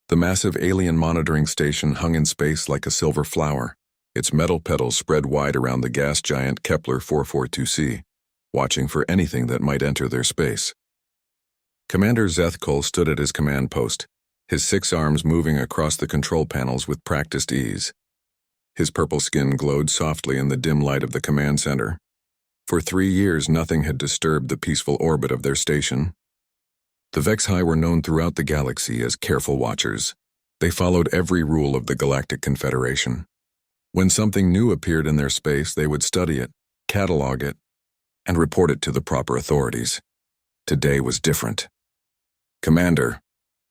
The massive alien monitoring station hung in space like a silver flower, its metal petals spread wide around the gas giant Kepler 442c, watching for anything that might enter their space. Commander Zethkul stood at his command post, his 6 arms moving across the control panels with practiced ease. His purple skin glowed softly in the dim light of the command center. For 3 years, nothing had disturbed the peaceful orbit of their station. The HFY were known throughout the galaxy as careful watchers. They followed every rule of the Galactic Confederation. When something new appeared in their space, they would study it, catalog it, and report it to the proper authorities. Today was different. "Commander,"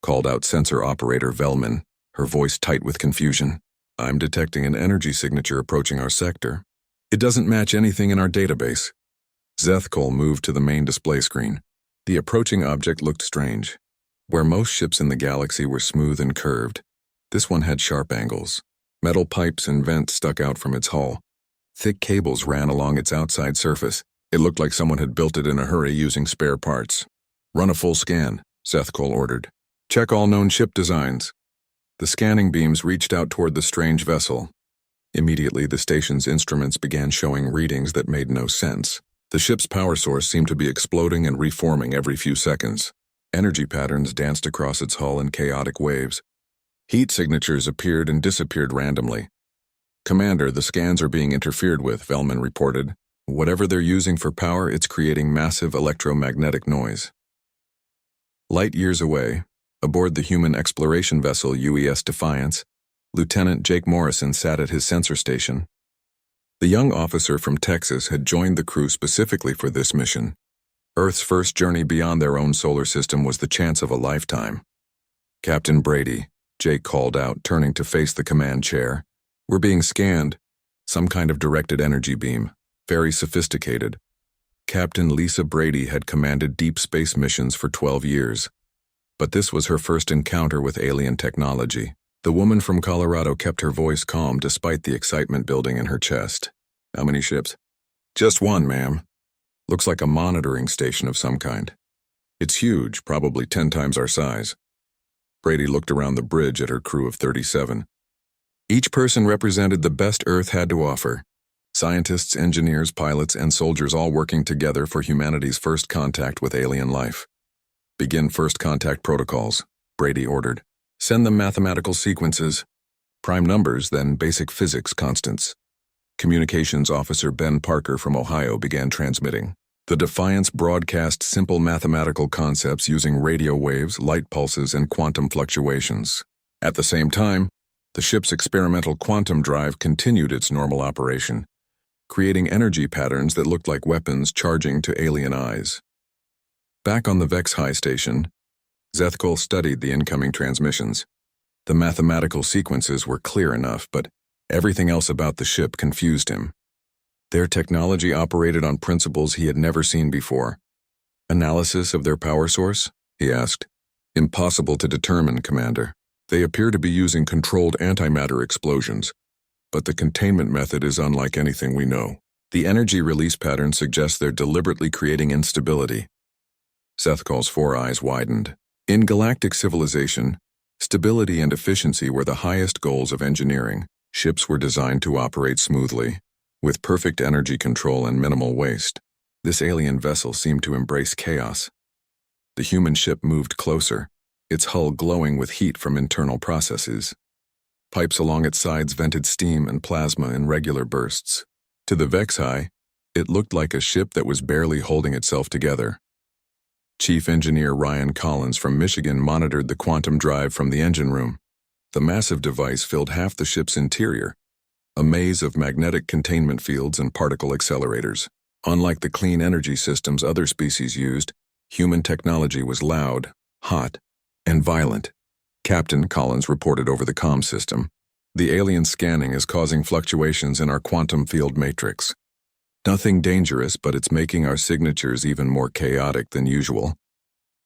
called out sensor operator Velman, her voice tight with confusion. "I'm detecting an energy signature approaching our sector. It doesn't match anything in our database." Zethkul moved to the main display screen. The approaching object looked strange. Where most ships in the galaxy were smooth and curved, this one had sharp angles. Metal pipes and vents stuck out from its hull. Thick cables ran along its outside surface. It looked like someone had built it in a hurry using spare parts. "Run a full scan," Zethkul ordered. "Check all known ship designs." The scanning beams reached out toward the strange vessel. Immediately, the station's instruments began showing readings that made no sense. The ship's power source seemed to be exploding and reforming every few seconds. Energy patterns danced across its hull in chaotic waves. Heat signatures appeared and disappeared randomly. "Commander, the scans are being interfered with," Velman reported. "Whatever they're using for power, it's creating massive electromagnetic noise." Light years away, aboard the human exploration vessel UES Defiance, Lieutenant Jake Morrison sat at his sensor station. The young officer from Texas had joined the crew specifically for this mission. Earth's first journey beyond their own solar system was the chance of a lifetime. "Captain Brady," Jake called out, turning to face the command chair. "We're being scanned. Some kind of directed energy beam. Very sophisticated." Captain Lisa Brady had commanded deep space missions for 12 years. But this was her first encounter with alien technology. The woman from Colorado kept her voice calm despite the excitement building in her chest. "How many ships?" "Just one, ma'am. Looks like a monitoring station of some kind. It's huge, probably 10 times our size." Brady looked around the bridge at her crew of 37. Each person represented the best Earth had to offer. Scientists, engineers, pilots, and soldiers all working together for humanity's first contact with alien life. "Begin first contact protocols," Brady ordered. "Send them mathematical sequences. Prime numbers, then basic physics constants." Communications Officer Ben Parker from Ohio began transmitting. The Defiance broadcast simple mathematical concepts using radio waves, light pulses, and quantum fluctuations. At the same time, the ship's experimental quantum drive continued its normal operation, creating energy patterns that looked like weapons charging to alien eyes. Back on the HFY station, Zethkul studied the incoming transmissions. The mathematical sequences were clear enough, but everything else about the ship confused him. Their technology operated on principles he had never seen before. "Analysis of their power source?" he asked. "Impossible to determine, Commander. They appear to be using controlled antimatter explosions, but the containment method is unlike anything we know. The energy release pattern suggests they're deliberately creating instability." Zethkul's 4 eyes widened. In galactic civilization, stability and efficiency were the highest goals of engineering. Ships were designed to operate smoothly, with perfect energy control and minimal waste. This alien vessel seemed to embrace chaos. The human ship moved closer, its hull glowing with heat from internal processes. Pipes along its sides vented steam and plasma in regular bursts. To the HFY, it looked like a ship that was barely holding itself together. Chief Engineer Ryan Collins from Michigan monitored the quantum drive from the engine room. The massive device filled half the ship's interior, a maze of magnetic containment fields and particle accelerators. Unlike the clean energy systems other species used, human technology was loud, hot, and violent. Captain Collins reported over the comm system. "The alien scanning is causing fluctuations in our quantum field matrix. Nothing dangerous, but it's making our signatures even more chaotic than usual."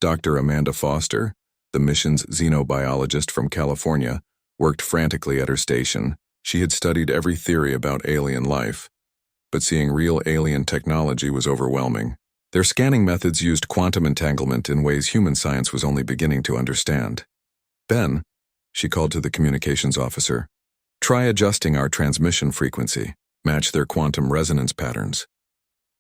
Dr. Amanda Foster, the mission's xenobiologist from California, worked frantically at her station. She had studied every theory about alien life, but seeing real alien technology was overwhelming. Their scanning methods used quantum entanglement in ways human science was only beginning to understand. "Ben," She called to the communications officer. Try adjusting our transmission frequency, match their quantum resonance patterns.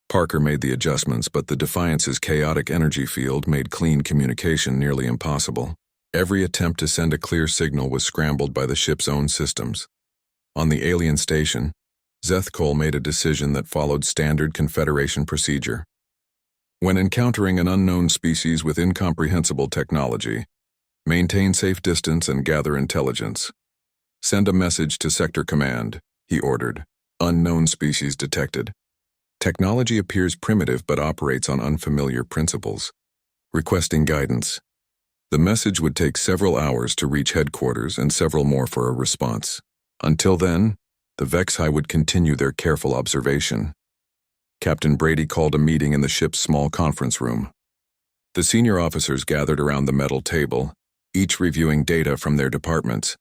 Parker made the adjustments, but the Defiance's chaotic energy field made clean communication nearly impossible. Every attempt to send a clear signal was scrambled by the ship's own systems. On the alien station, Zethkol made a decision that followed standard Confederation procedure. When encountering an unknown species with incomprehensible technology, maintain safe distance and gather intelligence. Send a message to Sector Command, he ordered. Unknown species detected. Technology appears primitive but operates on unfamiliar principles. Requesting guidance. The message would take several hours to reach headquarters and several more for a response. Until then, the Vexhi would continue their careful observation. Captain Brady called a meeting in the ship's small conference room. The senior officers gathered around the metal table, each reviewing data from their departments.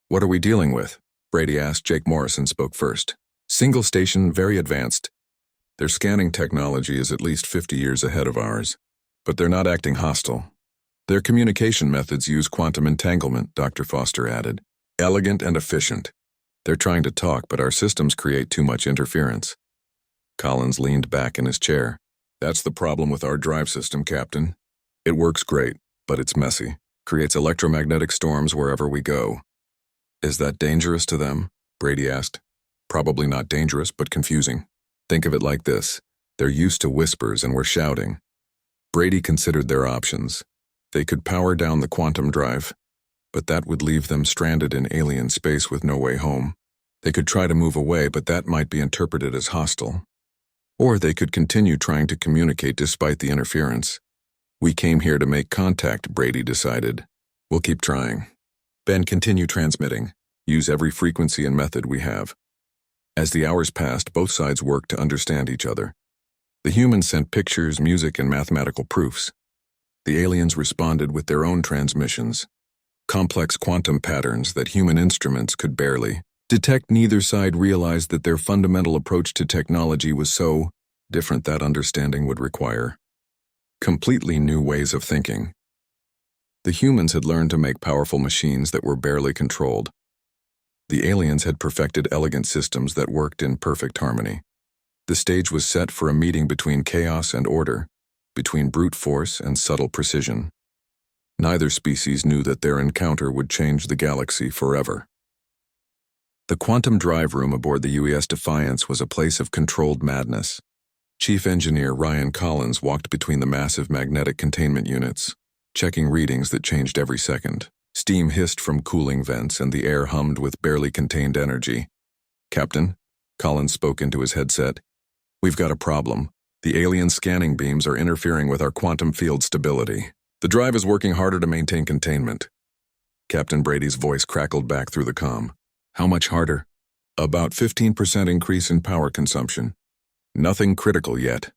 What are we dealing with? Brady asked. Jake Morrison spoke first. Single station, very advanced. Their scanning technology is at least 50 years ahead of ours, but they're not acting hostile. Their communication methods use quantum entanglement, Dr. Foster added. Elegant and efficient. They're trying to talk, but our systems create too much interference. Collins leaned back in his chair. That's the problem with our drive system, Captain. It works great, but it's messy. Creates electromagnetic storms wherever we go. Is that dangerous to them? Brady asked. Probably not dangerous, but confusing. Think of it like this. They're used to whispers and we're shouting. Brady considered their options. They could power down the quantum drive, but that would leave them stranded in alien space with no way home. They could try to move away, but that might be interpreted as hostile. Or they could continue trying to communicate despite the interference. We came here to make contact, Brady decided. We'll keep trying. Ben, continue transmitting. Use every frequency and method we have. As the hours passed, both sides worked to understand each other. The humans sent pictures, music, and mathematical proofs. The aliens responded with their own transmissions. Complex quantum patterns that human instruments could barely detect. Neither side realized that their fundamental approach to technology was so different that understanding would require completely new ways of thinking. The humans had learned to make powerful machines that were barely controlled. The aliens had perfected elegant systems that worked in perfect harmony. The stage was set for a meeting between chaos and order, between brute force and subtle precision. Neither species knew that their encounter would change the galaxy forever. The quantum drive room aboard the UES Defiance was a place of controlled madness. Chief Engineer Ryan Collins walked between the massive magnetic containment units, checking readings that changed every second. Steam hissed from cooling vents and the air hummed with barely contained energy. Captain, Collins spoke into his headset. We've got a problem. The alien scanning beams are interfering with our quantum field stability. The drive is working harder to maintain containment. Captain Brady's voice crackled back through the comm. How much harder? About 15% increase in power consumption. Nothing critical yet.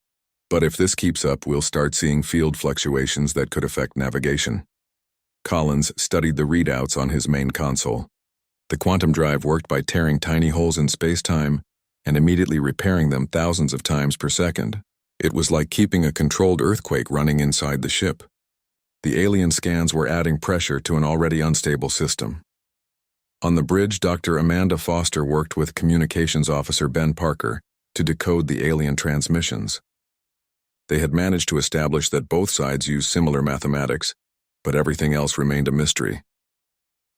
But if this keeps up, we'll start seeing field fluctuations that could affect navigation. Collins studied the readouts on his main console. The quantum drive worked by tearing tiny holes in space-time and immediately repairing them thousands of times per second. It was like keeping a controlled earthquake running inside the ship. The alien scans were adding pressure to an already unstable system. On the bridge, Dr. Amanda Foster worked with Communications Officer Ben Parker to decode the alien transmissions. They had managed to establish that both sides used similar mathematics, but everything else remained a mystery.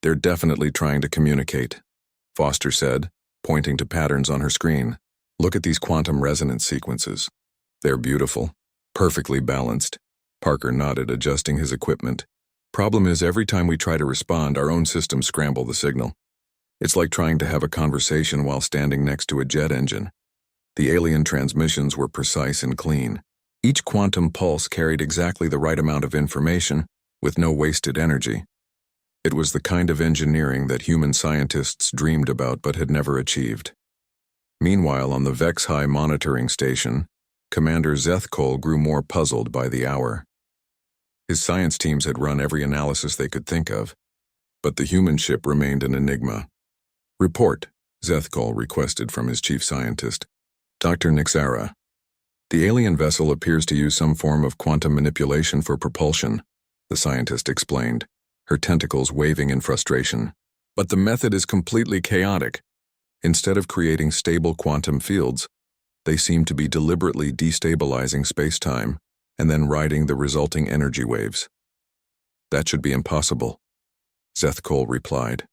They're definitely trying to communicate, Foster said, pointing to patterns on her screen. Look at these quantum resonance sequences. They're beautiful, perfectly balanced. Parker nodded, adjusting his equipment. Problem is, every time we try to respond, our own systems scramble the signal. It's like trying to have a conversation while standing next to a jet engine. The alien transmissions were precise and clean. Each quantum pulse carried exactly the right amount of information, with no wasted energy. It was the kind of engineering that human scientists dreamed about but had never achieved. Meanwhile, on the Vexhi monitoring station, Commander Zethkol grew more puzzled by the hour. His science teams had run every analysis they could think of, but the human ship remained an enigma. Report, Zethkol requested from his chief scientist. Dr. Nixara. The alien vessel appears to use some form of quantum manipulation for propulsion, the scientist explained. her tentacles waving in frustration. But the method is completely chaotic. Instead of creating stable quantum fields, they seem to be deliberately destabilizing space-time and then riding the resulting energy waves. That should be impossible, Zethkol replied.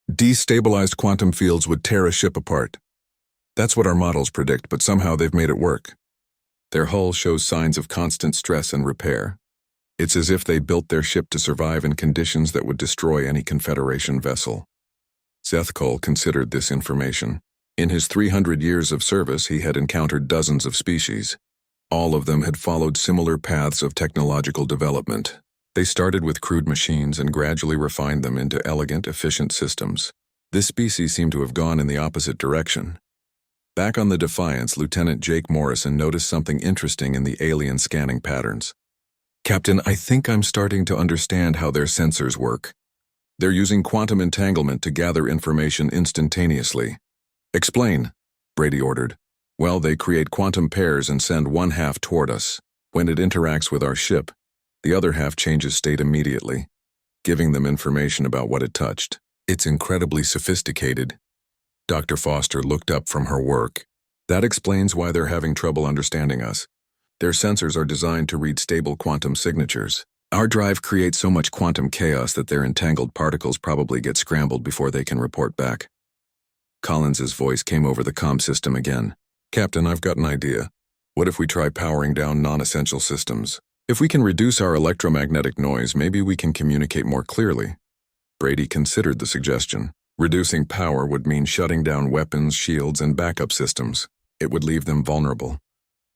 Destabilized quantum fields would tear a ship apart. That's what our models predict, but somehow they've made it work. Their hull shows signs of constant stress and repair. It's as if they built their ship to survive in conditions that would destroy any Confederation vessel. Zethkol considered this information. In his 300 years of service, he had encountered dozens of species. All of them had followed similar paths of technological development. They started with crude machines and gradually refined them into elegant, efficient systems. This species seemed to have gone in the opposite direction. Back on the Defiance, Lieutenant Jake Morrison noticed something interesting in the alien scanning patterns. Captain, I think I'm starting to understand how their sensors work. They're using quantum entanglement to gather information instantaneously. Explain, Brady ordered. Well, they create quantum pairs and send one half toward us. When it interacts with our ship, the other half changes state immediately, giving them information about what it touched. It's incredibly sophisticated. Dr. Foster looked up from her work. That explains why they're having trouble understanding us. Their sensors are designed to read stable quantum signatures. Our drive creates so much quantum chaos that their entangled particles probably get scrambled before they can report back. Collins's voice came over the comm system again. Captain, I've got an idea. What if we try powering down non-essential systems? If we can reduce our electromagnetic noise, maybe we can communicate more clearly. Brady considered the suggestion. Reducing power would mean shutting down weapons, shields, and backup systems. It would leave them vulnerable.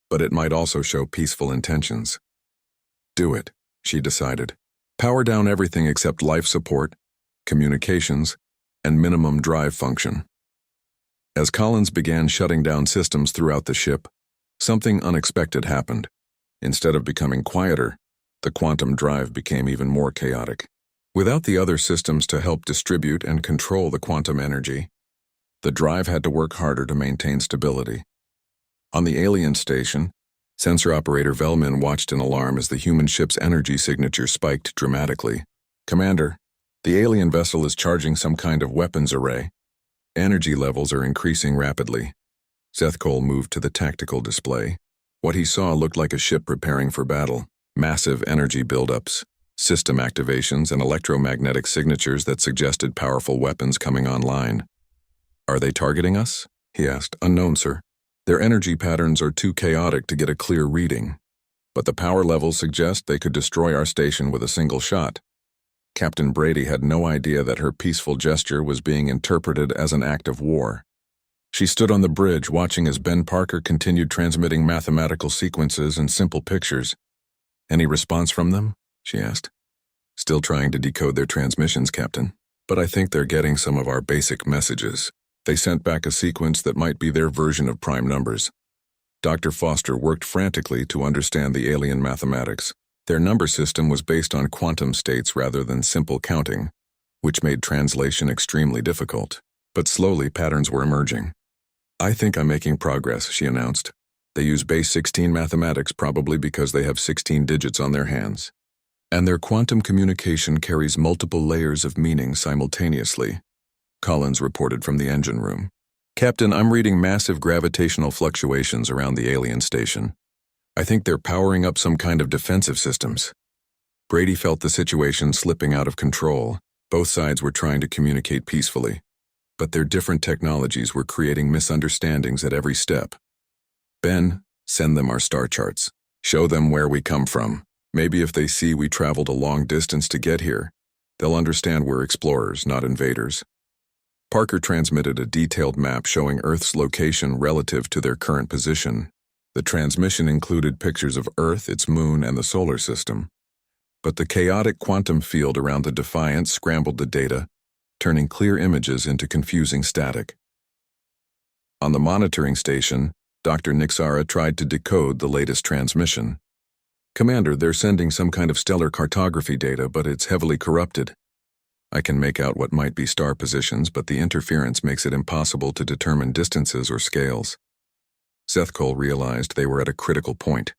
But it might also show peaceful intentions. Do it, she decided. Power down everything except life support, communications, and minimum drive function. As Collins began shutting down systems throughout the ship, something unexpected happened. Instead of becoming quieter, the quantum drive became even more chaotic. Without the other systems to help distribute and control the quantum energy, the drive had to work harder to maintain stability. On the alien station, sensor operator Velmin watched in alarm as the human ship's energy signature spiked dramatically. Commander, the alien vessel is charging some kind of weapons array. Energy levels are increasing rapidly. Zethkol moved to the tactical display. What he saw looked like a ship preparing for battle. Massive energy buildups, system activations, and electromagnetic signatures that suggested powerful weapons coming online. Are they targeting us? He asked. Unknown, sir. Their energy patterns are too chaotic to get a clear reading. But the power levels suggest they could destroy our station with a single shot. Captain Brady had no idea that her peaceful gesture was being interpreted as an act of war. She stood on the bridge watching as Ben Parker continued transmitting mathematical sequences and simple pictures. Any response from them? She asked. Still trying to decode their transmissions, Captain. But I think they're getting some of our basic messages. They sent back a sequence that might be their version of prime numbers. Dr. Foster worked frantically to understand the alien mathematics. Their number system was based on quantum states rather than simple counting, which made translation extremely difficult. But slowly patterns were emerging. I think I'm making progress, she announced. They use base 16 mathematics probably because they have 16 digits on their hands. And their quantum communication carries multiple layers of meaning simultaneously, Collins reported from the engine room. Captain, I'm reading massive gravitational fluctuations around the alien station. I think they're powering up some kind of defensive systems. Brady felt the situation slipping out of control. Both sides were trying to communicate peacefully, but their different technologies were creating misunderstandings at every step. Ben, send them our star charts. Show them where we come from. Maybe if they see we traveled a long distance to get here, they'll understand we're explorers, not invaders. Parker transmitted a detailed map showing Earth's location relative to their current position. The transmission included pictures of Earth, its moon, and the solar system. But the chaotic quantum field around the Defiance scrambled the data, turning clear images into confusing static. On the monitoring station, Dr. Nixara tried to decode the latest transmission. Commander, they're sending some kind of stellar cartography data, but it's heavily corrupted. I can make out what might be star positions, but the interference makes it impossible to determine distances or scales. Zethkol realized they were at a critical point.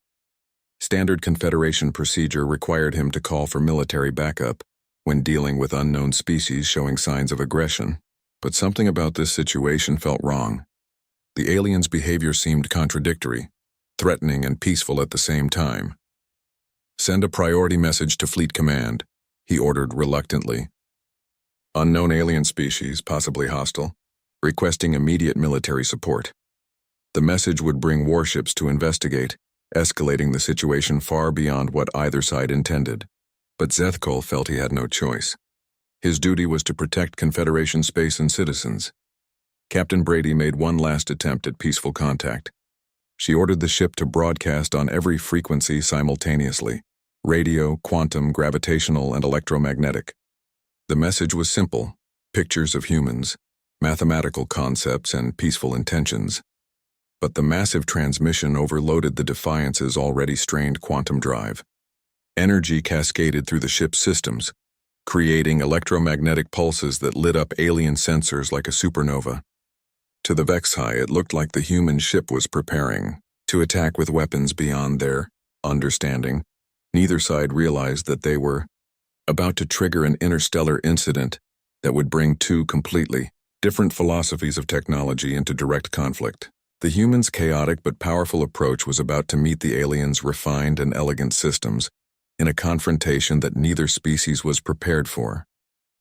Standard Confederation procedure required him to call for military backup, when dealing with unknown species showing signs of aggression. But something about this situation felt wrong. The aliens' behavior seemed contradictory, threatening and peaceful at the same time. "Send a priority message to Fleet Command," he ordered reluctantly. "Unknown alien species, possibly hostile, requesting immediate military support." The message would bring warships to investigate, escalating the situation far beyond what either side intended. But Zethkol felt he had no choice. His duty was to protect Confederation space and citizens. Captain Brady made one last attempt at peaceful contact. She ordered the ship to broadcast on every frequency simultaneously: radio, quantum, gravitational, and electromagnetic. The message was simple: pictures of humans, mathematical concepts, and peaceful intentions. But the massive transmission overloaded the Defiance's already strained quantum drive. Energy cascaded through the ship's systems, creating electromagnetic pulses that lit up alien sensors like a supernova. To the Vexhai, it looked like the human ship was preparing to attack with weapons beyond their understanding. Neither side realized that they were about to trigger an interstellar incident that would bring two completely different philosophies of technology into direct conflict. The humans' chaotic but powerful approach was about to meet the aliens' refined and elegant systems in a confrontation that neither species was prepared for.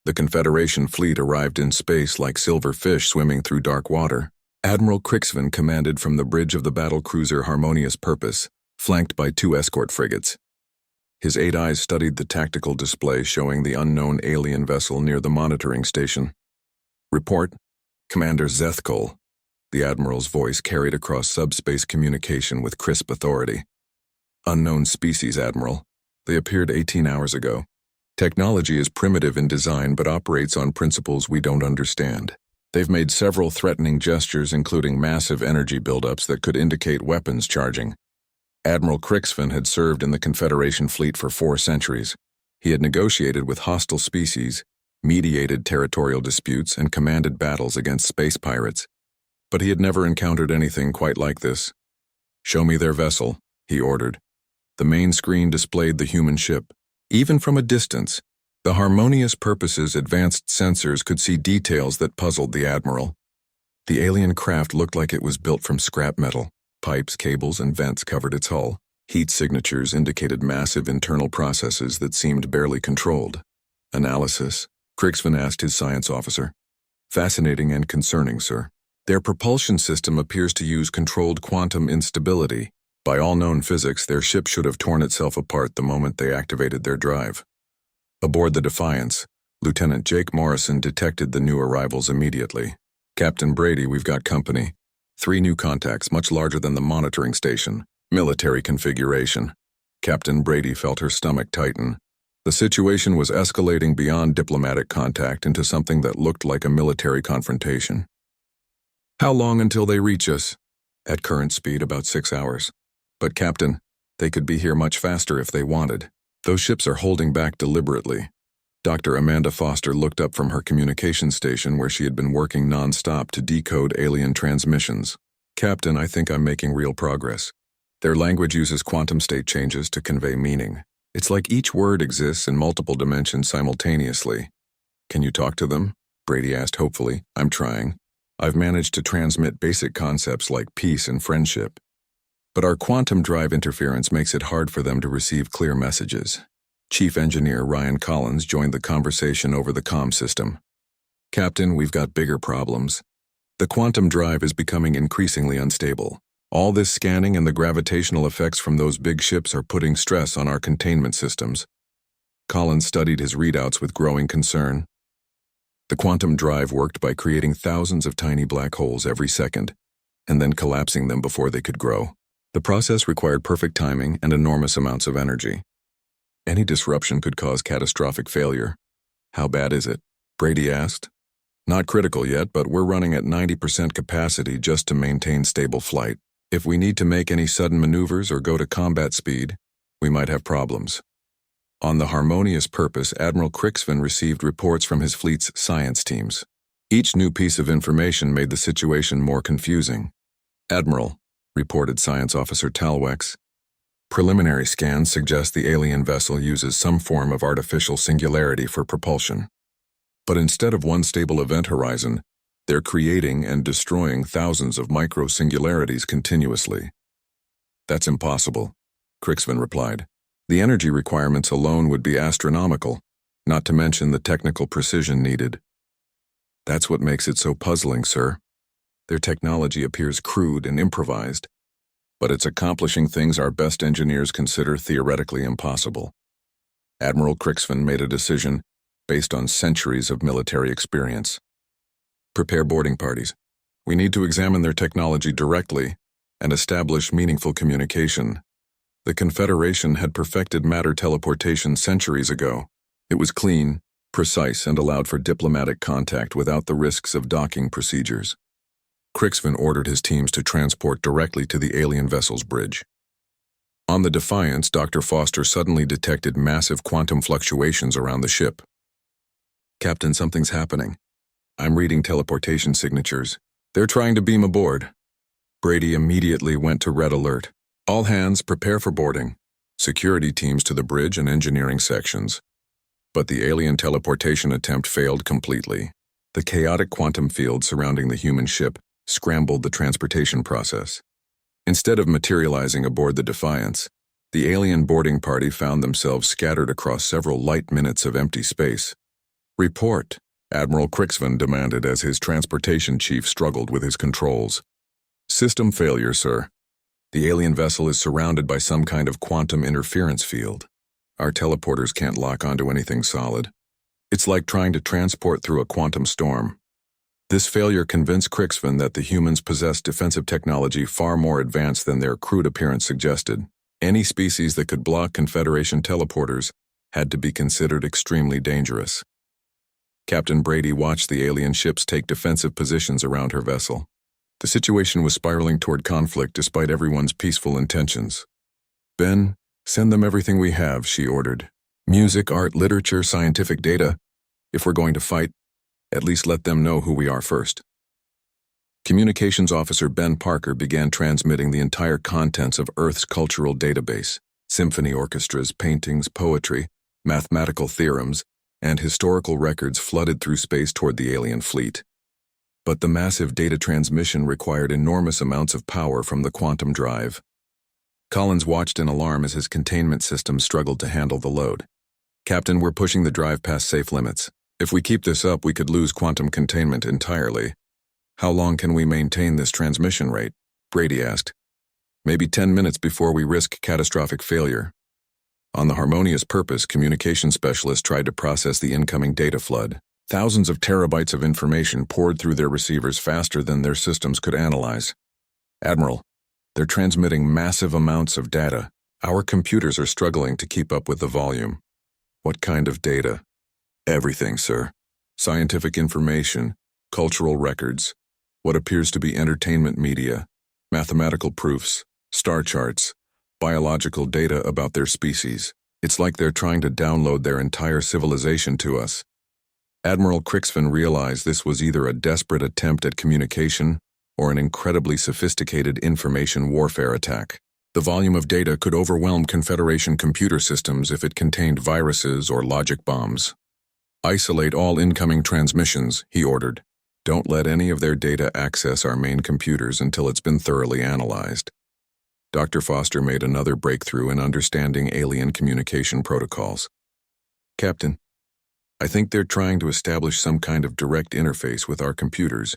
The Confederation fleet arrived in space like silver fish swimming through dark water. Admiral Crixven commanded from the bridge of the battlecruiser Harmonious Purpose, flanked by 2 escort frigates. His 8 eyes studied the tactical display showing the unknown alien vessel near the monitoring station. "Report, Commander Zethkol." The Admiral's voice carried across subspace communication with crisp authority. "Unknown species, Admiral. They appeared 18 hours ago. Technology is primitive in design but operates on principles we don't understand. They've made several threatening gestures, including massive energy buildups that could indicate weapons charging." Admiral Crixven had served in the Confederation fleet for 4 centuries. He had negotiated with hostile species, mediated territorial disputes, and commanded battles against space pirates. But he had never encountered anything quite like this. "Show me their vessel," he ordered. The main screen displayed the human ship. Even from a distance, the Harmonious Purpose's advanced sensors could see details that puzzled the Admiral. The alien craft looked like it was built from scrap metal. Pipes, cables, and vents covered its hull. Heat signatures indicated massive internal processes that seemed barely controlled. "Analysis?" Crixven asked his science officer. "Fascinating and concerning, sir. Their propulsion system appears to use controlled quantum instability. By all known physics, their ship should have torn itself apart the moment they activated their drive." Aboard the Defiance, Lieutenant Jake Morrison detected the new arrivals immediately. "Captain Brady, we've got company. 3 new contacts, much larger than the monitoring station. Military configuration." Captain Brady felt her stomach tighten. The situation was escalating beyond diplomatic contact into something that looked like a military confrontation. "How long until they reach us?" "At current speed, about 6 hours. But Captain, they could be here much faster if they wanted. Those ships are holding back deliberately." Dr. Amanda Foster looked up from her communication station where she had been working non-stop to decode alien transmissions. "Captain, I think I'm making real progress. Their language uses quantum state changes to convey meaning. It's like each word exists in multiple dimensions simultaneously." "Can you talk to them?" Brady asked hopefully. "I'm trying. I've managed to transmit basic concepts like peace and friendship. But our quantum drive interference makes it hard for them to receive clear messages." Chief Engineer Ryan Collins joined the conversation over the comm system. "Captain, we've got bigger problems. The quantum drive is becoming increasingly unstable. All this scanning and the gravitational effects from those big ships are putting stress on our containment systems." Collins studied his readouts with growing concern. The quantum drive worked by creating thousands of tiny black holes every second, and then collapsing them before they could grow. The process required perfect timing and enormous amounts of energy. Any disruption could cause catastrophic failure. "How bad is it?" Brady asked. "Not critical yet, but we're running at 90% capacity just to maintain stable flight. If we need to make any sudden maneuvers or go to combat speed, we might have problems." On the Harmonious Purpose, Admiral Crixven received reports from his fleet's science teams. Each new piece of information made the situation more confusing. "Admiral," reported Science Officer Talwex, Preliminary scans suggest the alien vessel uses some form of artificial singularity for propulsion. But instead of one stable event horizon, they're creating and destroying thousands of micro-singularities continuously. That's impossible, Crixvin replied. The energy requirements alone would be astronomical, not to mention the technical precision needed. That's what makes it so puzzling, sir. Their technology appears crude and improvised, but it's accomplishing things our best engineers consider theoretically impossible. Admiral Crixvin made a decision based on centuries of military experience. Prepare boarding parties. We need to examine their technology directly and establish meaningful communication. The Confederation had perfected matter teleportation centuries ago. It was clean, precise, and allowed for diplomatic contact without the risks of docking procedures. Crixvin ordered his teams to transport directly to the alien vessel's bridge. On the Defiance, Dr. Foster suddenly detected massive quantum fluctuations around the ship. Captain, something's happening. I'm reading teleportation signatures. They're trying to beam aboard. Brady immediately went to red alert. All hands prepare for boarding. Security teams to the bridge and engineering sections. But the alien teleportation attempt failed completely. The chaotic quantum field surrounding the human ship scrambled the transportation process. Instead of materializing aboard the Defiance, the alien boarding party found themselves scattered across several light minutes of empty space. Report, Admiral Crixvin demanded as his transportation chief struggled with his controls. System failure, sir. The alien vessel is surrounded by some kind of quantum interference field. Our teleporters can't lock onto anything solid. It's like trying to transport through a quantum storm. This failure convinced Crixvin that the humans possessed defensive technology far more advanced than their crude appearance suggested. Any species that could block Confederation teleporters had to be considered extremely dangerous. Captain Brady watched the alien ships take defensive positions around her vessel. The situation was spiraling toward conflict despite everyone's peaceful intentions. Ben, send them everything we have, she ordered. Music, art, literature, scientific data. If we're going to fight, at least let them know who we are first. Communications Officer Ben Parker began transmitting the entire contents of Earth's cultural database, symphony orchestras, paintings, poetry, mathematical theorems, and historical records flooded through space toward the alien fleet. But the massive data transmission required enormous amounts of power from the quantum drive. Collins watched in alarm as his containment system struggled to handle the load. Captain, we're pushing the drive past safe limits. If we keep this up, we could lose quantum containment entirely. How long can we maintain this transmission rate? Brady asked. Maybe 10 minutes before we risk catastrophic failure. On the Harmonious Purpose, communication specialists tried to process the incoming data flood. Thousands of terabytes of information poured through their receivers faster than their systems could analyze. Admiral, they're transmitting massive amounts of data. Our computers are struggling to keep up with the volume. What kind of data? Everything, sir. Scientific information, cultural records, what appears to be entertainment media, mathematical proofs, star charts, biological data about their species. It's like they're trying to download their entire civilization to us. Admiral Crixvin realized this was either a desperate attempt at communication or an incredibly sophisticated information warfare attack. The volume of data could overwhelm Confederation computer systems if it contained viruses or logic bombs. Isolate all incoming transmissions, he ordered. Don't let any of their data access our main computers until it's been thoroughly analyzed. Dr. Foster made another breakthrough in understanding alien communication protocols. Captain, I think they're trying to establish some kind of direct interface with our computers.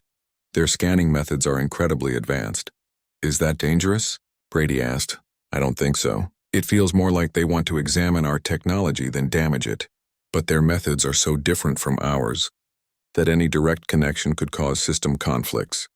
Their scanning methods are incredibly advanced. Is that dangerous? Brady asked. I don't think so. It feels more like they want to examine our technology than damage it. But their methods are so different from ours that any direct connection could cause system conflicts.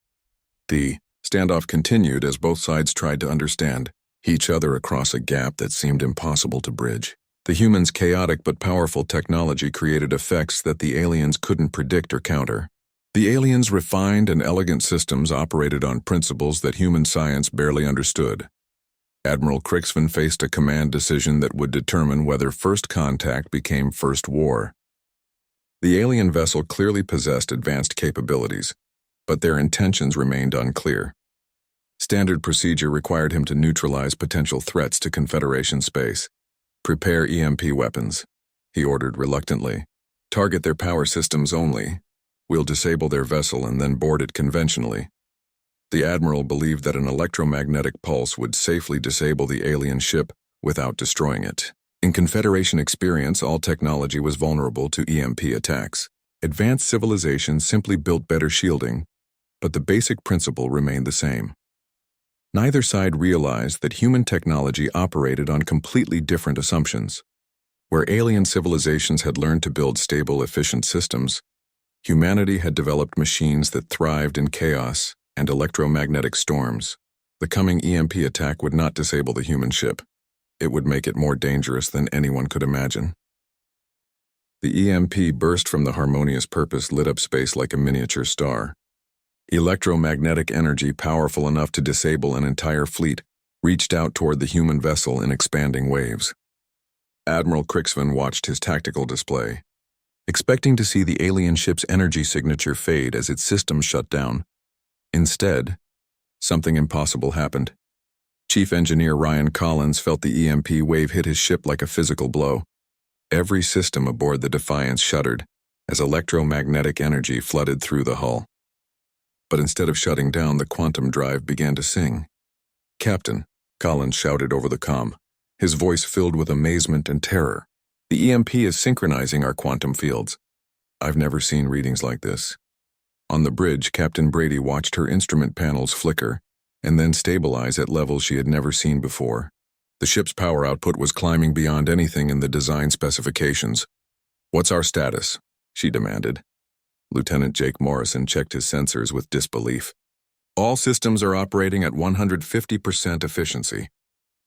The standoff continued as both sides tried to understand each other across a gap that seemed impossible to bridge. The humans' chaotic but powerful technology created effects that the aliens couldn't predict or counter. The aliens' refined and elegant systems operated on principles that human science barely understood. Admiral Crixvin faced a command decision that would determine whether first contact became first war. The alien vessel clearly possessed advanced capabilities, but their intentions remained unclear. Standard procedure required him to neutralize potential threats to Confederation space. Prepare EMP weapons, he ordered reluctantly. Target their power systems only. We'll disable their vessel and then board it conventionally. The Admiral believed that an electromagnetic pulse would safely disable the alien ship without destroying it. In Confederation experience, all technology was vulnerable to EMP attacks. Advanced civilizations simply built better shielding, but the basic principle remained the same. Neither side realized that human technology operated on completely different assumptions. Where alien civilizations had learned to build stable, efficient systems, humanity had developed machines that thrived in chaos and electromagnetic storms. The coming EMP attack would not disable the human ship. It would make it more dangerous than anyone could imagine. The EMP burst from the harmonious purpose lit up space like a miniature star. Electromagnetic energy powerful enough to disable an entire fleet reached out toward the human vessel in expanding waves. Admiral Crixvin watched his tactical display, expecting to see the alien ship's energy signature fade as its systems shut down. Instead, something impossible happened. Chief Engineer Ryan Collins felt the EMP wave hit his ship like a physical blow. Every system aboard the Defiance shuddered as electromagnetic energy flooded through the hull. But instead of shutting down, the quantum drive began to sing. "Captain," Collins shouted over the comm, his voice filled with amazement and terror. "The EMP is synchronizing our quantum fields. I've never seen readings like this." On the bridge, Captain Brady watched her instrument panels flicker and then stabilize at levels she had never seen before. The ship's power output was climbing beyond anything in the design specifications. "What's our status?" she demanded. Lieutenant Jake Morrison checked his sensors with disbelief. "All systems are operating at 150% efficiency.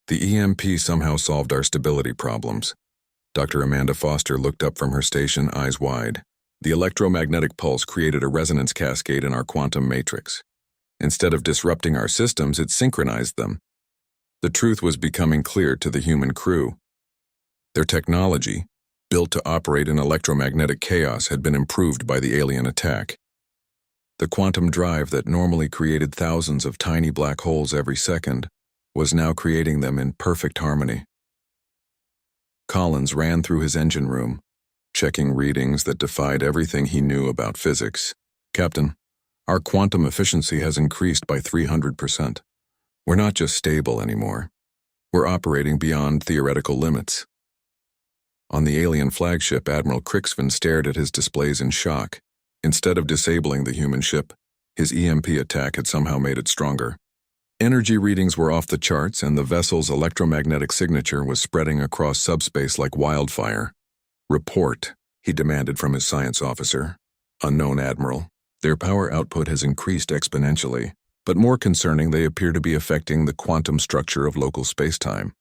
The EMP somehow solved our stability problems." Dr. Amanda Foster looked up from her station, eyes wide. "The electromagnetic pulse created a resonance cascade in our quantum matrix. Instead of disrupting our systems, it synchronized them." The truth was becoming clear to the human crew. Their technology, built to operate in electromagnetic chaos, had been improved by the alien attack. The quantum drive that normally created thousands of tiny black holes every second was now creating them in perfect harmony. Collins ran through his engine room, checking readings that defied everything he knew about physics. "Captain, our quantum efficiency has increased by 300%. We're not just stable anymore. We're operating beyond theoretical limits." On the alien flagship, Admiral Crixvin stared at his displays in shock. Instead of disabling the human ship, his EMP attack had somehow made it stronger. Energy readings were off the charts, and the vessel's electromagnetic signature was spreading across subspace like wildfire. "Report," he demanded from his science officer. "Unknown Admiral, their power output has increased exponentially, but more concerning, they appear to be affecting the quantum structure of local spacetime.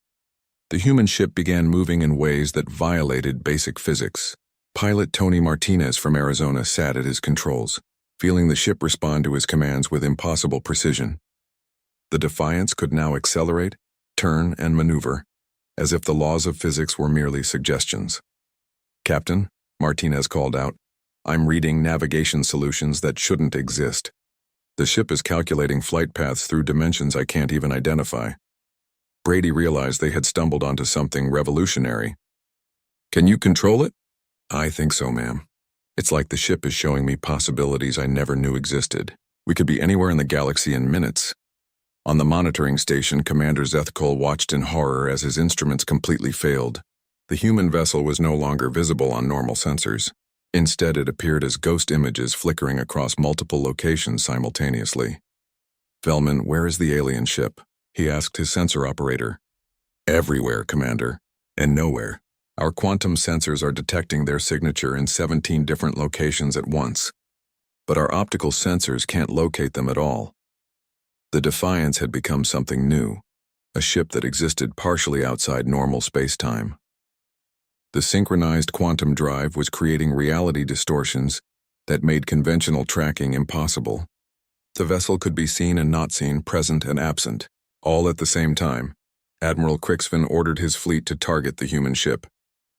The human ship began moving in ways that violated basic physics. Pilot Tony Martinez from Arizona sat at his controls, feeling the ship respond to his commands with impossible precision. The Defiance could now accelerate, turn, and maneuver, as if the laws of physics were merely suggestions. "Captain," Martinez called out, "I'm reading navigation solutions that shouldn't exist. The ship is calculating flight paths through dimensions I can't even identify." Brady realized they had stumbled onto something revolutionary. "Can you control it?" "I think so, ma'am. It's like the ship is showing me possibilities I never knew existed. We could be anywhere in the galaxy in minutes." On the monitoring station, Commander Zethkol watched in horror as his instruments completely failed. The human vessel was no longer visible on normal sensors. Instead, it appeared as ghost images flickering across multiple locations simultaneously. "Velman, where is the alien ship?" he asked his sensor operator. "Everywhere, Commander, and nowhere. Our quantum sensors are detecting their signature in 17 different locations at once. But our optical sensors can't locate them at all." The Defiance had become something new, a ship that existed partially outside normal space-time. The synchronized quantum drive was creating reality distortions that made conventional tracking impossible. The vessel could be seen and not seen, present and absent, all at the same time. Admiral Crixvin ordered his fleet to target the human ship,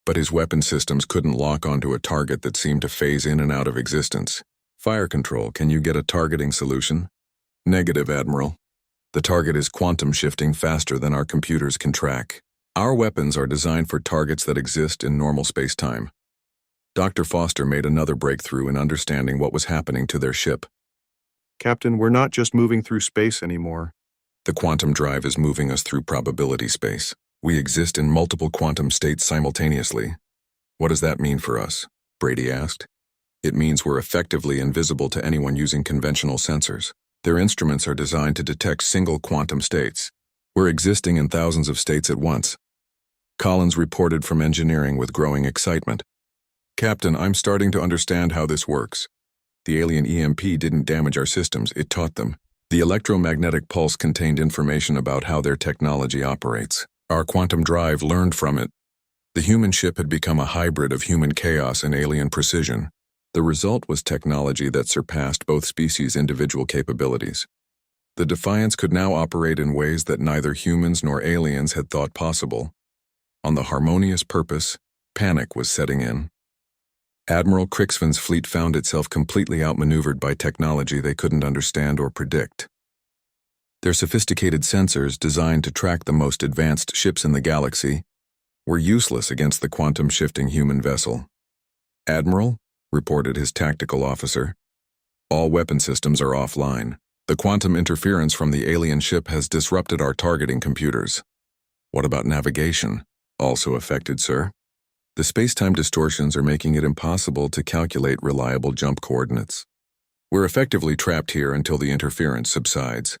but his weapon systems couldn't lock onto a target that seemed to phase in and out of existence. "Fire control, can you get a targeting solution?" "Negative, Admiral. The target is quantum shifting faster than our computers can track. Our weapons are designed for targets that exist in normal space-time. Dr. Foster made another breakthrough in understanding what was happening to their ship. Captain, we're not just moving through space anymore. The quantum drive is moving us through probability space. We exist in multiple quantum states simultaneously. What does that mean for us? Brady asked. It means we're effectively invisible to anyone using conventional sensors. Their instruments are designed to detect single quantum states. We're existing in thousands of states at once. Collins reported from engineering with growing excitement. Captain, I'm starting to understand how this works. The alien EMP didn't damage our systems, it taught them. The electromagnetic pulse contained information about how their technology operates. Our quantum drive learned from it. The human ship had become a hybrid of human chaos and alien precision. The result was technology that surpassed both species' individual capabilities. The Defiance could now operate in ways that neither humans nor aliens had thought possible. On the Harmonious Purpose, panic was setting in. Admiral Crixfin's fleet found itself completely outmaneuvered by technology they couldn't understand or predict. Their sophisticated sensors, designed to track the most advanced ships in the galaxy, were useless against the quantum-shifting human vessel. Admiral, reported his tactical officer, all weapon systems are offline. The quantum interference from the alien ship has disrupted our targeting computers. What about navigation? Also affected, sir. The space-time distortions are making it impossible to calculate reliable jump coordinates. We're effectively trapped here until the interference subsides.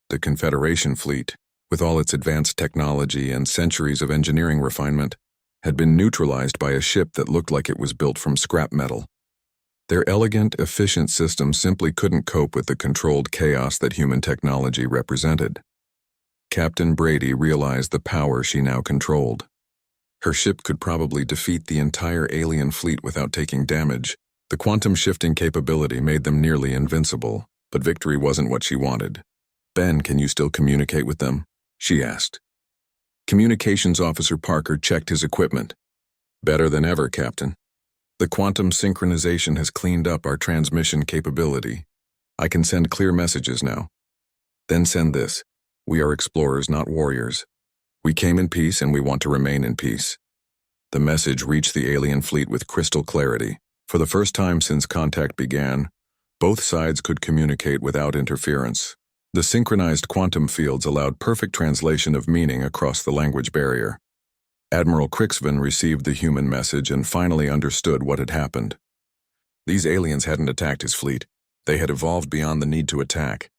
The Confederation fleet, with all its advanced technology and centuries of engineering refinement, had been neutralized by a ship that looked like it was built from scrap metal. Their elegant, efficient system simply couldn't cope with the controlled chaos that human technology represented. Captain Brady realized the power she now controlled. Her ship could probably defeat the entire alien fleet without taking damage. The quantum shifting capability made them nearly invincible, but victory wasn't what she wanted. Ben, can you still communicate with them? She asked. Communications Officer Parker checked his equipment. Better than ever, Captain. The quantum synchronization has cleaned up our transmission capability. I can send clear messages now. Then send this. We are explorers, not warriors. We came in peace and we want to remain in peace. The message reached the alien fleet with crystal clarity. For the first time since contact began, both sides could communicate without interference. The synchronized quantum fields allowed perfect translation of meaning across the language barrier. Admiral Crixvin received the human message and finally understood what had happened. These aliens hadn't attacked his fleet. They had evolved beyond the need to attack.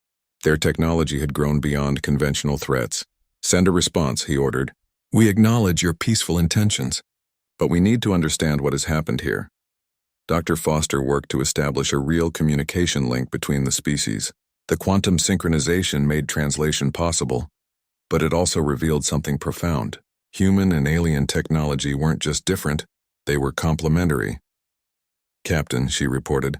Their technology had grown beyond conventional threats. Send a response, he ordered. We acknowledge your peaceful intentions, but we need to understand what has happened here. Dr. Foster worked to establish a real communication link between the species. The quantum synchronization made translation possible, but it also revealed something profound. Human and alien technology weren't just different, they were complementary. Captain, she reported,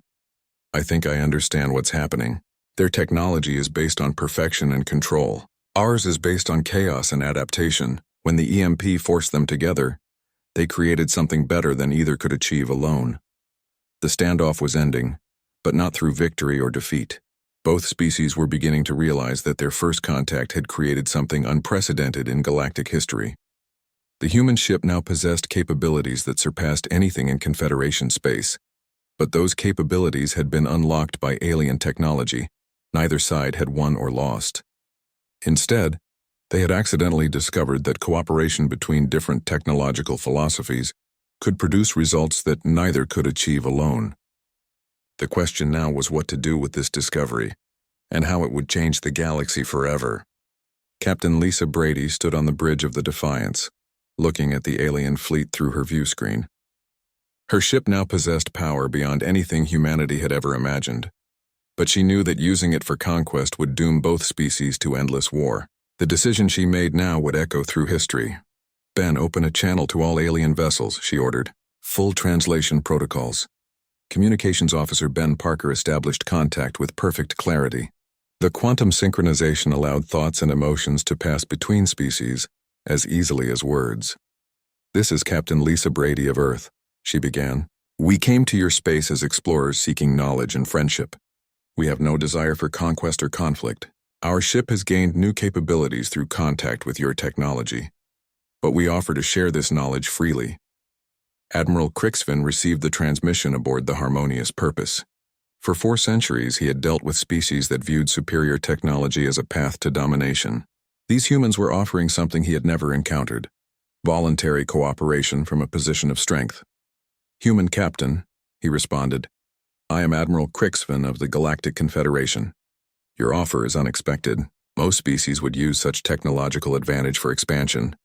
I think I understand what's happening. Their technology is based on perfection and control. Ours is based on chaos and adaptation. When the EMP forced them together, they created something better than either could achieve alone. The standoff was ending, but not through victory or defeat. Both species were beginning to realize that their first contact had created something unprecedented in galactic history. The human ship now possessed capabilities that surpassed anything in Confederation space, but those capabilities had been unlocked by alien technology. Neither side had won or lost. Instead, they had accidentally discovered that cooperation between different technological philosophies could produce results that neither could achieve alone. The question now was what to do with this discovery, and how it would change the galaxy forever. Captain Lisa Brady stood on the bridge of the Defiance, looking at the alien fleet through her view screen. Her ship now possessed power beyond anything humanity had ever imagined, but she knew that using it for conquest would doom both species to endless war. The decision she made now would echo through history. Ben, open a channel to all alien vessels, she ordered. Full translation protocols. Communications Officer Ben Parker established contact with perfect clarity. The quantum synchronization allowed thoughts and emotions to pass between species as easily as words. This is Captain Lisa Brady of Earth, she began. We came to your space as explorers seeking knowledge and friendship. We have no desire for conquest or conflict. Our ship has gained new capabilities through contact with your technology, but we offer to share this knowledge freely. Admiral Crixvin received the transmission aboard the Harmonious Purpose. For 4 centuries, he had dealt with species that viewed superior technology as a path to domination. These humans were offering something he had never encountered: voluntary cooperation from a position of strength. "Human Captain," he responded, "I am Admiral Crixvin of the Galactic Confederation. Your offer is unexpected. Most species would use such technological advantage for expansion.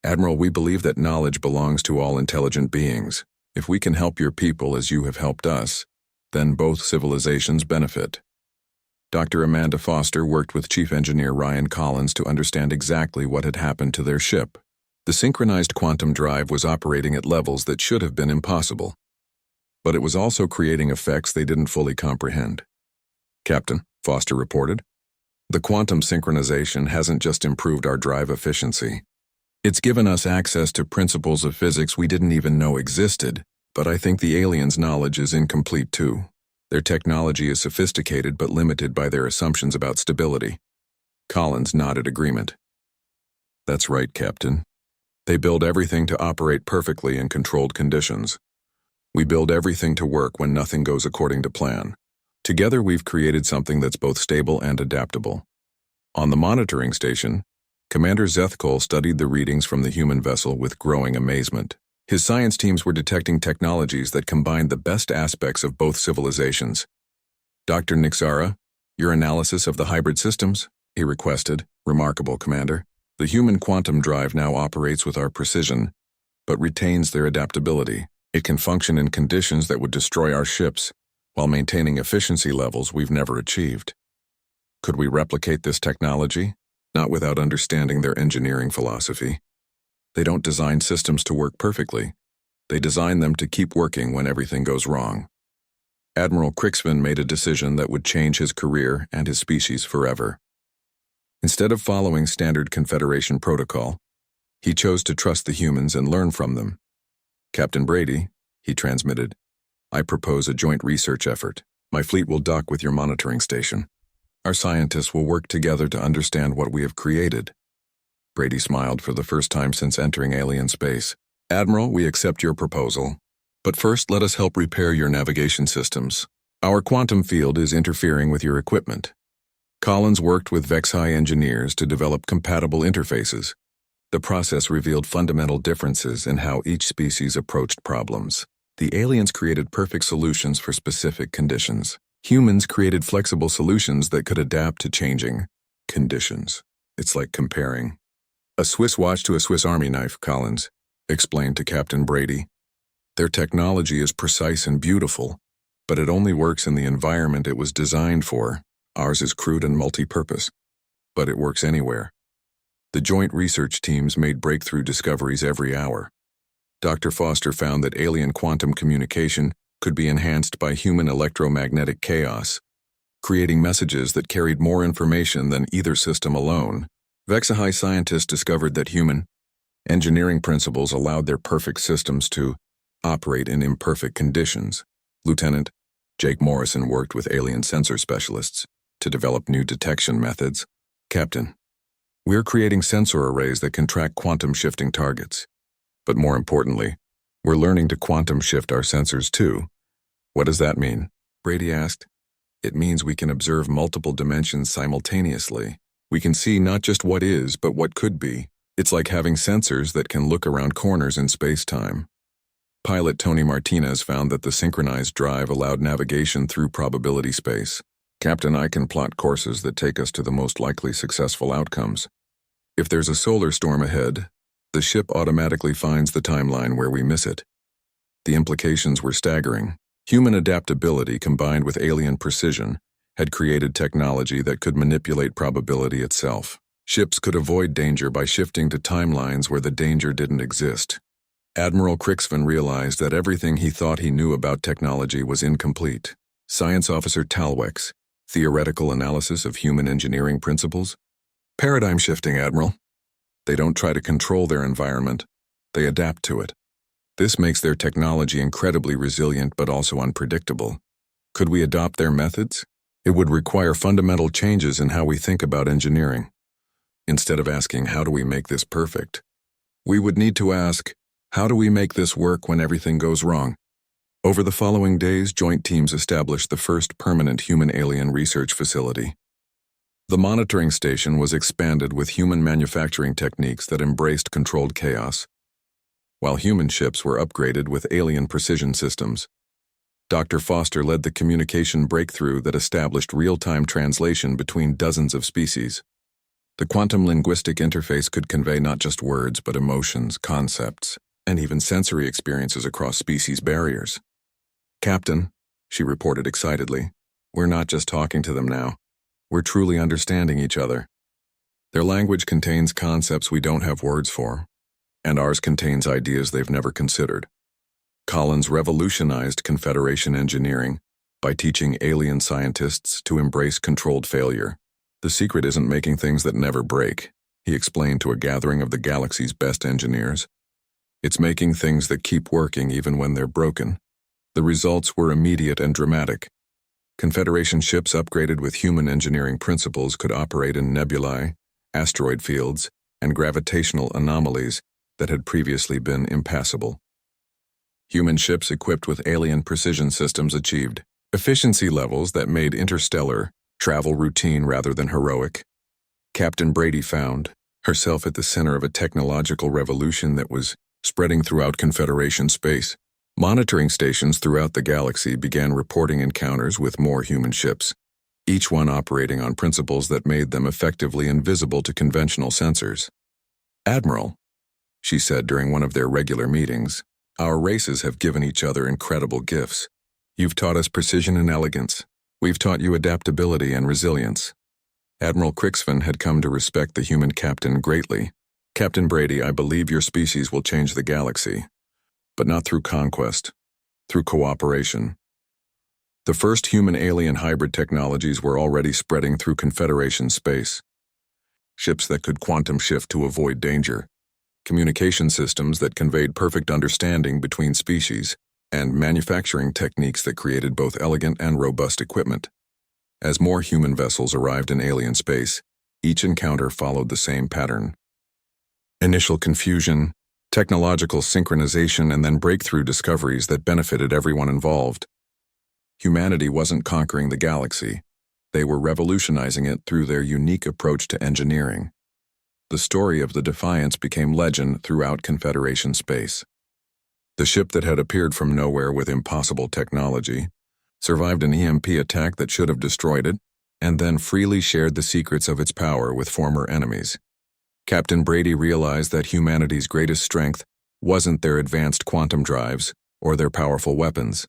Admiral, we believe that knowledge belongs to all intelligent beings. If we can help your people as you have helped us, then both civilizations benefit." Dr. Amanda Foster worked with Chief Engineer Ryan Collins to understand exactly what had happened to their ship. The synchronized quantum drive was operating at levels that should have been impossible, but it was also creating effects they didn't fully comprehend. "Captain," Foster reported, "the quantum synchronization hasn't just improved our drive efficiency. It's given us access to principles of physics we didn't even know existed, but I think the aliens' knowledge is incomplete too. Their technology is sophisticated but limited by their assumptions about stability." Collins nodded agreement. "That's right, Captain. They build everything to operate perfectly in controlled conditions. We build everything to work when nothing goes according to plan. Together we've created something that's both stable and adaptable." On the monitoring station, Commander Zethkol studied the readings from the human vessel with growing amazement. His science teams were detecting technologies that combined the best aspects of both civilizations. "Dr. Nixara, your analysis of the hybrid systems?" he requested. "Remarkable, Commander. The human quantum drive now operates with our precision, but retains their adaptability. It can function in conditions that would destroy our ships, while maintaining efficiency levels we've never achieved. Could we replicate this technology? Not without understanding their engineering philosophy. They don't design systems to work perfectly. They design them to keep working when everything goes wrong." Admiral Crixvin made a decision that would change his career and his species forever. Instead of following standard Confederation protocol, he chose to trust the humans and learn from them. "Captain Brady," he transmitted, "I propose a joint research effort. My fleet will dock with your monitoring station. Our scientists will work together to understand what we have created." Brady smiled for the first time since entering alien space. "Admiral, we accept your proposal. But first, let us help repair your navigation systems. Our quantum field is interfering with your equipment." Collins worked with Vexi engineers to develop compatible interfaces. The process revealed fundamental differences in how each species approached problems. The aliens created perfect solutions for specific conditions. Humans created flexible solutions that could adapt to changing conditions. "It's like comparing a Swiss watch to a Swiss Army knife," Collins explained to Captain Brady. "Their technology is precise and beautiful, but it only works in the environment it was designed for. Ours is crude and multi-purpose, but it works anywhere." The joint research teams made breakthrough discoveries every hour. Dr. Foster found that alien quantum communication could be enhanced by human electromagnetic chaos, creating messages that carried more information than either system alone. Vexi scientists discovered that human engineering principles allowed their perfect systems to operate in imperfect conditions. Lieutenant Jake Morrison worked with alien sensor specialists to develop new detection methods. "Captain, we're creating sensor arrays that can track quantum shifting targets. But more importantly, we're learning to quantum shift our sensors too." "What does that mean?" Brady asked. "It means we can observe multiple dimensions simultaneously. We can see not just what is, but what could be. It's like having sensors that can look around corners in space-time." Pilot Tony Martinez found that the synchronized drive allowed navigation through probability space. "Captain, I can plot courses that take us to the most likely successful outcomes. If there's a solar storm ahead, the ship automatically finds the timeline where we miss it." The implications were staggering. Human adaptability combined with alien precision had created technology that could manipulate probability itself. Ships could avoid danger by shifting to timelines where the danger didn't exist. Admiral Crixvin realized that everything he thought he knew about technology was incomplete. Science Officer Talwex, theoretical analysis of human engineering principles? "Paradigm shifting, Admiral. They don't try to control their environment, they adapt to it. This makes their technology incredibly resilient but also unpredictable. Could we adopt their methods?" It would require fundamental changes in how we think about engineering. Instead of asking, how do we make this perfect? We would need to ask, how do we make this work when everything goes wrong? Over the following days, joint teams established the first permanent human-alien research facility. The monitoring station was expanded with human manufacturing techniques that embraced controlled chaos, while human ships were upgraded with alien precision systems. Dr. Foster led the communication breakthrough that established real-time translation between dozens of species. The quantum linguistic interface could convey not just words but emotions, concepts, and even sensory experiences across species barriers. "Captain," she reported excitedly, "we're not just talking to them now. We're truly understanding each other. Their language contains concepts we don't have words for, and ours contains ideas they've never considered." Collins revolutionized Confederation engineering by teaching alien scientists to embrace controlled failure. "The secret isn't making things that never break," he explained to a gathering of the galaxy's best engineers. "It's making things that keep working even when they're broken." The results were immediate and dramatic. Confederation ships upgraded with human engineering principles could operate in nebulae, asteroid fields, and gravitational anomalies that had previously been impassable. Human ships equipped with alien precision systems achieved efficiency levels that made interstellar travel routine rather than heroic. Captain Brady found herself at the center of a technological revolution that was spreading throughout Confederation space. Monitoring stations throughout the galaxy began reporting encounters with more human ships, each one operating on principles that made them effectively invisible to conventional sensors. "Admiral," she said during one of their regular meetings, "our races have given each other incredible gifts. You've taught us precision and elegance. We've taught you adaptability and resilience." Admiral Crixvan had come to respect the human captain greatly. "Captain Brady, I believe your species will change the galaxy. But not through conquest, through cooperation." The first human-alien hybrid technologies were already spreading through Confederation space. Ships that could quantum shift to avoid danger, communication systems that conveyed perfect understanding between species, and manufacturing techniques that created both elegant and robust equipment. As more human vessels arrived in alien space, each encounter followed the same pattern. Initial confusion, technological synchronization, and then breakthrough discoveries that benefited everyone involved. Humanity wasn't conquering the galaxy. They were revolutionizing it through their unique approach to engineering. The story of the Defiance became legend throughout Confederation space. The ship that had appeared from nowhere with impossible technology survived an EMP attack that should have destroyed it, and then freely shared the secrets of its power with former enemies. Captain Brady realized that humanity's greatest strength wasn't their advanced quantum drives or their powerful weapons.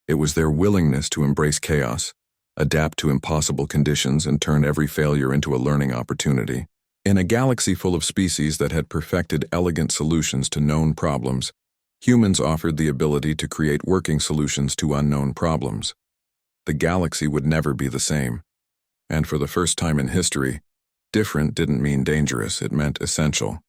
It was their willingness to embrace chaos, adapt to impossible conditions, and turn every failure into a learning opportunity. In a galaxy full of species that had perfected elegant solutions to known problems, humans offered the ability to create working solutions to unknown problems. The galaxy would never be the same. And for the first time in history, different didn't mean dangerous, it meant essential.